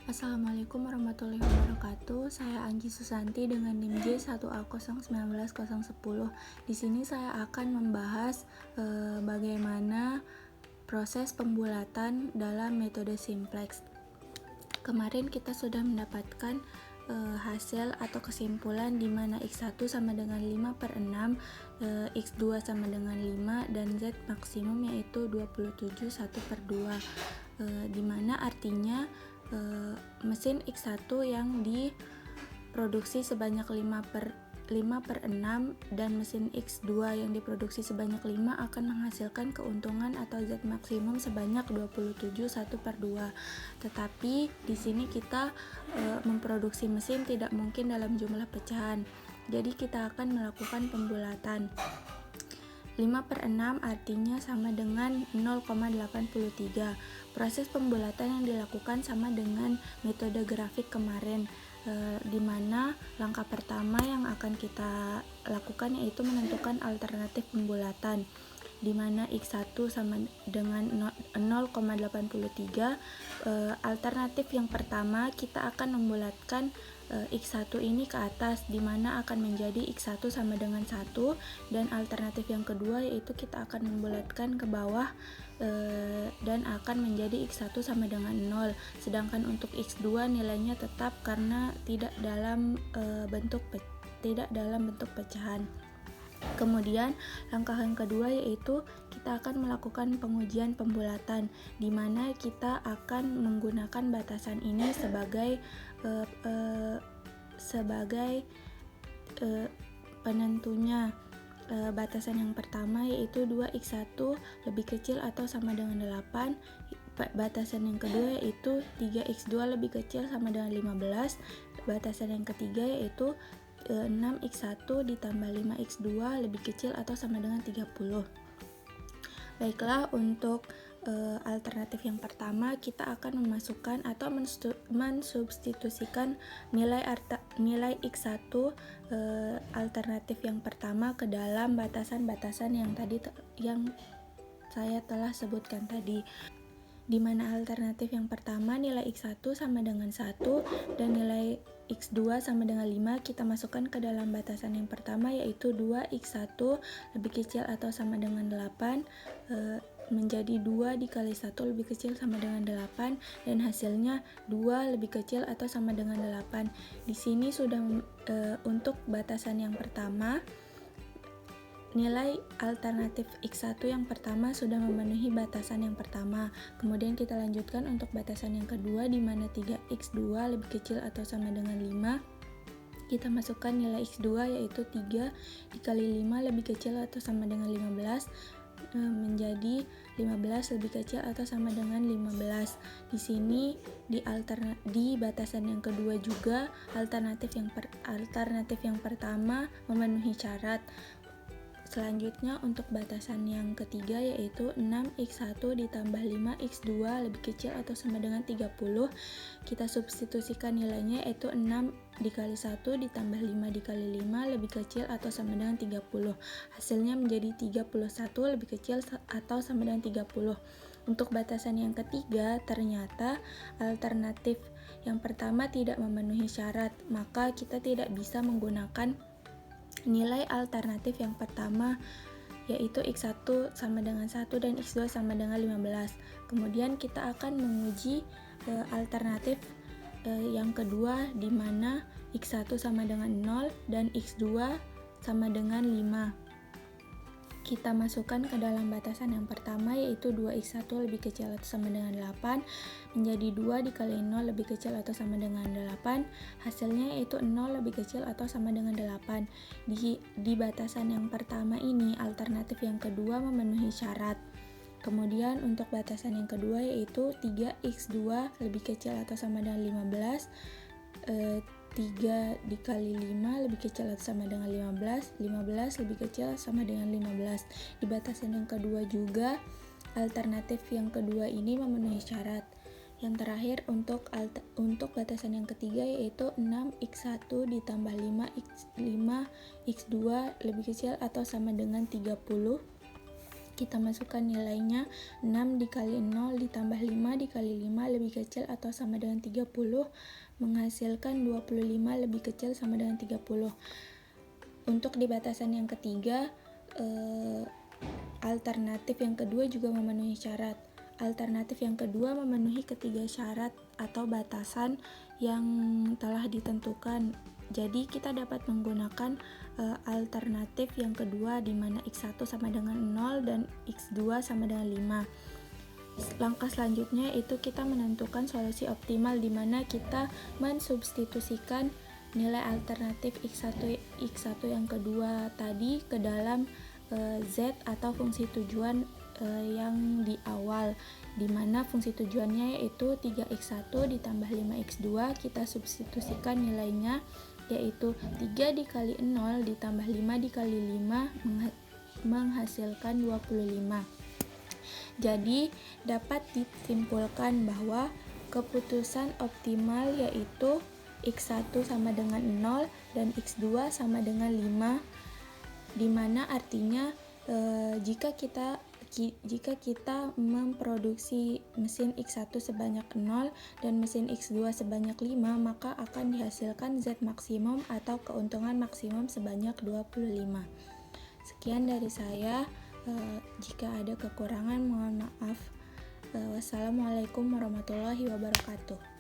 Assalamualaikum warahmatullahi wabarakatuh. Saya Anggi Susanti dengan NIM J1A019010. Di sini saya akan membahas bagaimana proses pembulatan dalam metode simplex. Kemarin kita sudah mendapatkan hasil atau kesimpulan di mana X1 sama dengan 5/6, X2 sama dengan 5, dan Z maksimum yaitu 27 1/2, di mana artinya mesin X1 yang diproduksi sebanyak 5/6 dan mesin X2 yang diproduksi sebanyak 5 akan menghasilkan keuntungan atau Z maksimum sebanyak 27 1/2. Tetapi di sini kita memproduksi mesin tidak mungkin dalam jumlah pecahan. Jadi kita akan melakukan pembulatan. 5/6 artinya sama dengan 0,83. Proses pembulatan yang dilakukan sama dengan metode grafik kemarin, di mana langkah pertama yang akan kita lakukan yaitu menentukan alternatif pembulatan, di mana X1 sama dengan 0,83. Alternatif yang pertama kita akan membulatkan X1 ini ke atas, di mana akan menjadi X1 sama dengan 1, dan alternatif yang kedua yaitu kita akan membulatkan ke bawah dan akan menjadi X1 sama dengan 0. Sedangkan untuk X2 nilainya tetap karena tidak dalam bentuk pecahan. Kemudian langkah yang kedua yaitu kita akan melakukan pengujian pembulatan, di mana kita akan menggunakan batasan ini sebagai penentunya. Batasan yang pertama yaitu 2x1 lebih kecil atau sama dengan 8. Batasan yang kedua yaitu 3x2 lebih kecil sama dengan 15. Batasan yang ketiga yaitu 6x1 ditambah 5x2 lebih kecil atau sama dengan 30. Baiklah, untuk alternatif yang pertama kita akan memasukkan atau mensubstitusikan nilai X1 alternatif yang pertama ke dalam batasan-batasan yang saya telah sebutkan tadi, di mana alternatif yang pertama nilai X1 sama dengan 1 dan nilai X2 sama dengan 5 kita masukkan ke dalam batasan yang pertama yaitu 2x1 lebih kecil atau sama dengan 8 menjadi 2 dikali 1 lebih kecil sama dengan 8, dan hasilnya 2 lebih kecil atau sama dengan 8. Di sini sudah untuk batasan yang pertama, nilai alternatif X1 yang pertama sudah memenuhi batasan yang pertama. Kemudian kita lanjutkan untuk batasan yang kedua, di mana 3x2 lebih kecil atau sama dengan 5. Kita masukkan nilai X2 yaitu 3 dikali 5 lebih kecil atau sama dengan 15, menjadi 15 lebih kecil atau sama dengan 15. Di sini di batasan yang kedua juga alternatif yang pertama memenuhi syarat. Selanjutnya untuk batasan yang ketiga yaitu 6x1 ditambah 5x2 lebih kecil atau sama dengan 30. Kita substitusikan nilainya yaitu 6 dikali 1 ditambah 5 dikali 5 lebih kecil atau sama dengan 30. Hasilnya menjadi 31 lebih kecil atau sama dengan 30. Untuk batasan yang ketiga, ternyata alternatif yang pertama tidak memenuhi syarat, maka kita tidak bisa menggunakan nilai alternatif yang pertama yaitu X1 sama dengan 1 dan X2 sama dengan 15. Kemudian kita akan menguji alternatif yang kedua, di mana X1 sama dengan 0 dan X2 sama dengan 5. Kita masukkan ke dalam batasan yang pertama yaitu 2x1 lebih kecil atau sama dengan 8 menjadi 2 dikali 0 lebih kecil atau sama dengan 8. Hasilnya yaitu 0 lebih kecil atau sama dengan 8. Di batasan yang pertama ini alternatif yang kedua memenuhi syarat. Kemudian untuk batasan yang kedua yaitu 3x2 lebih kecil atau sama dengan 15, 3 dikali 5 lebih kecil atau sama dengan 15, 15 lebih kecil sama dengan 15. Di batasan yang kedua juga alternatif yang kedua ini memenuhi syarat. Yang terakhir untuk batasan yang ketiga yaitu 6x1 ditambah 5x2 lebih kecil atau sama dengan 30. Kita masukkan nilainya. 6 dikali 0 ditambah 5 dikali 5 lebih kecil atau sama dengan 30, menghasilkan 25 lebih kecil sama dengan 30. Untuk di batasan yang ketiga, alternatif yang kedua juga memenuhi syarat. Alternatif yang kedua memenuhi ketiga syarat atau batasan yang telah ditentukan. Jadi kita dapat menggunakan alternatif yang kedua di mana X1 sama dengan 0 dan X2 sama dengan 5. Langkah selanjutnya itu kita menentukan solusi optimal di mana kita mensubstitusikan nilai alternatif X1 yang kedua tadi ke dalam Z atau fungsi tujuan yang di awal, di mana fungsi tujuannya yaitu 3x1 ditambah 5x2. Kita substitusikan nilainya yaitu 3 dikali 0 ditambah 5 dikali 5 menghasilkan 25. Jadi dapat disimpulkan bahwa keputusan optimal yaitu X1 sama dengan 0 dan X2 sama dengan 5, dimana artinya jika kita memproduksi mesin X1 sebanyak 0 dan mesin X2 sebanyak 5, maka akan dihasilkan Z maksimum atau keuntungan maksimum sebanyak 25. Sekian dari saya. Jika ada kekurangan mohon maaf. Wassalamualaikum warahmatullahi wabarakatuh.